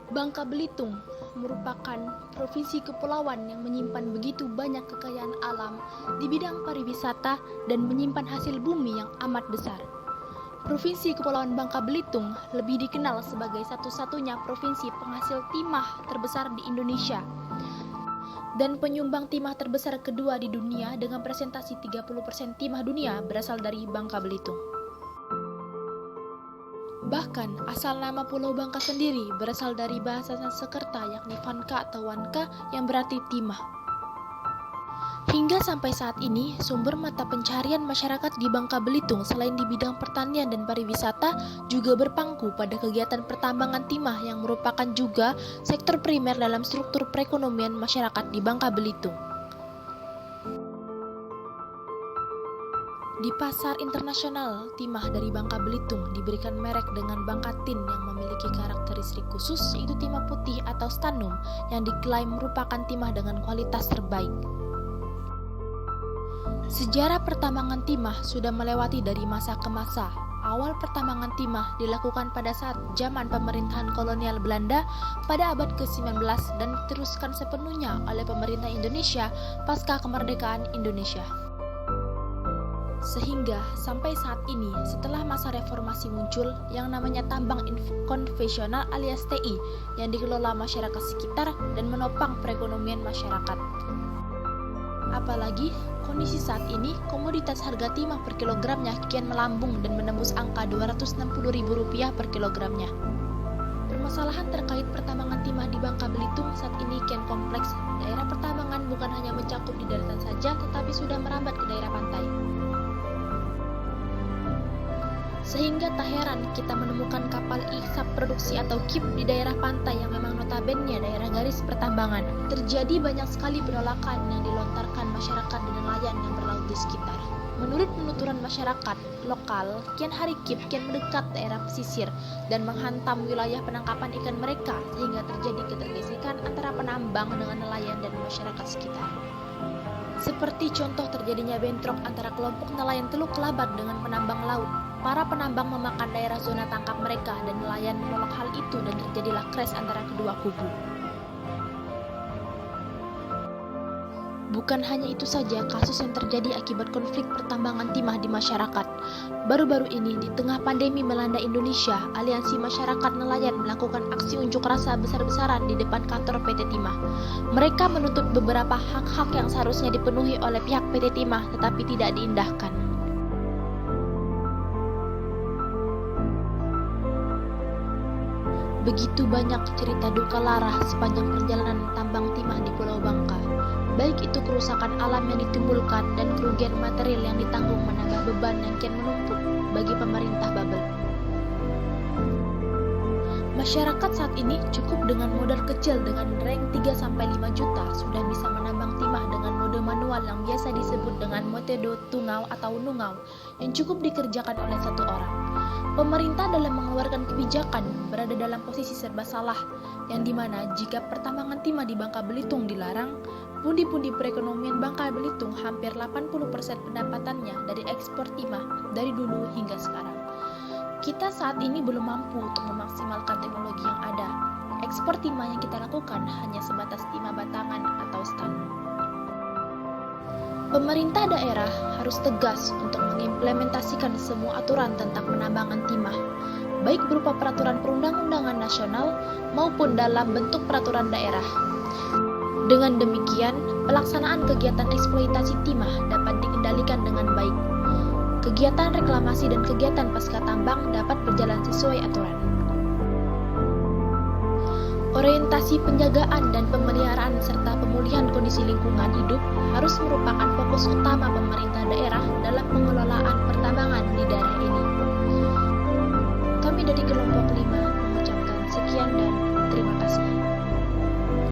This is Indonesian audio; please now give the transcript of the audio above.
Bangka Belitung merupakan provinsi kepulauan yang menyimpan begitu banyak kekayaan alam di bidang pariwisata dan menyimpan hasil bumi yang amat besar. Provinsi Kepulauan Bangka Belitung lebih dikenal sebagai satu-satunya provinsi penghasil timah terbesar di Indonesia dan penyumbang timah terbesar kedua di dunia dengan presentasi 30% timah dunia berasal dari Bangka Belitung. Bahkan, asal nama Pulau Bangka sendiri berasal dari bahasa Sanskerta yakni Vanka atau Wanka yang berarti timah. Hingga sampai saat ini, sumber mata pencarian masyarakat di Bangka Belitung selain di bidang pertanian dan pariwisata juga berpangku pada kegiatan pertambangan timah yang merupakan juga sektor primer dalam struktur perekonomian masyarakat di Bangka Belitung. Di pasar internasional, timah dari Bangka Belitung diberikan merek dengan Bangka Tin yang memiliki karakteristik khusus yaitu timah putih atau stanum yang diklaim merupakan timah dengan kualitas terbaik. Sejarah pertambangan timah sudah melewati dari masa ke masa. Awal pertambangan timah dilakukan pada saat zaman pemerintahan kolonial Belanda pada abad ke-19 dan diteruskan sepenuhnya oleh pemerintah Indonesia pasca kemerdekaan Indonesia. Sehingga sampai saat ini setelah masa reformasi muncul yang namanya tambang konvensional alias TI yang dikelola masyarakat sekitar dan menopang perekonomian masyarakat. Apalagi kondisi saat ini komoditas harga timah per kilogramnya kian melambung dan menembus angka Rp260.000 per kilogramnya. Permasalahan terkait pertambangan timah di Bangka Belitung saat ini kian kompleks. Daerah pertambangan bukan hanya mencakup di daratan saja tetapi sudah merambat ke daerah pantai. Sehingga tak heran kita menemukan kapal isap produksi atau KIP di daerah pantai yang memang notabene daerah garis pertambangan. Terjadi banyak sekali penolakan yang dilontarkan masyarakat dan nelayan yang berlaut di sekitar. Menurut penuturan masyarakat lokal, kian hari KIP kian mendekat daerah pesisir dan menghantam wilayah penangkapan ikan mereka sehingga terjadi ketergesekan antara penambang dengan nelayan dan masyarakat sekitar. Seperti contoh terjadinya bentrok antara kelompok nelayan Teluk Kelabat dengan penambang laut. Para penambang memakan daerah zona tangkap mereka dan nelayan menolak hal itu dan terjadilah clash antara kedua kubu. Bukan hanya itu saja kasus yang terjadi akibat konflik pertambangan timah di masyarakat. Baru-baru ini di tengah pandemi melanda Indonesia, Aliansi Masyarakat Nelayan melakukan aksi unjuk rasa besar-besaran di depan kantor PT Timah. Mereka menuntut beberapa hak-hak yang seharusnya dipenuhi oleh pihak PT Timah tetapi tidak diindahkan. Begitu banyak cerita duka lara sepanjang perjalanan tambang timah di Pulau Bangka. Baik itu kerusakan alam yang ditimbulkan dan kerugian material yang ditanggung menambah beban yang kian menumpuk bagi pemerintah Babel. Masyarakat saat ini cukup dengan modal kecil dengan rank 3-5 juta sudah bisa menambang timah dengan mode manual yang biasa disebut dengan metode tungau atau nungau yang cukup dikerjakan oleh satu orang. Pemerintah dalam mengeluarkan kebijakan berada dalam posisi serba salah, yang dimana jika pertambangan timah di Bangka Belitung dilarang, pundi-pundi perekonomian Bangka Belitung hampir 80% pendapatannya dari ekspor timah dari dulu hingga sekarang. Kita saat ini belum mampu untuk memaksimalkan teknologi yang ada. Ekspor timah yang kita lakukan hanya sebatas timah batangan atau stand. Pemerintah daerah harus tegas untuk mengimplementasikan semua aturan tentang penambangan timah, baik berupa peraturan perundang-undangan nasional maupun dalam bentuk peraturan daerah. Dengan demikian, pelaksanaan kegiatan eksploitasi timah dapat dikendalikan dengan baik. Kegiatan reklamasi dan kegiatan pasca tambang dapat berjalan sesuai aturan. Orientasi penjagaan dan pemeliharaan serta pemulihan kondisi lingkungan hidup harus merupakan fokus utama pemerintah daerah dalam pengelolaan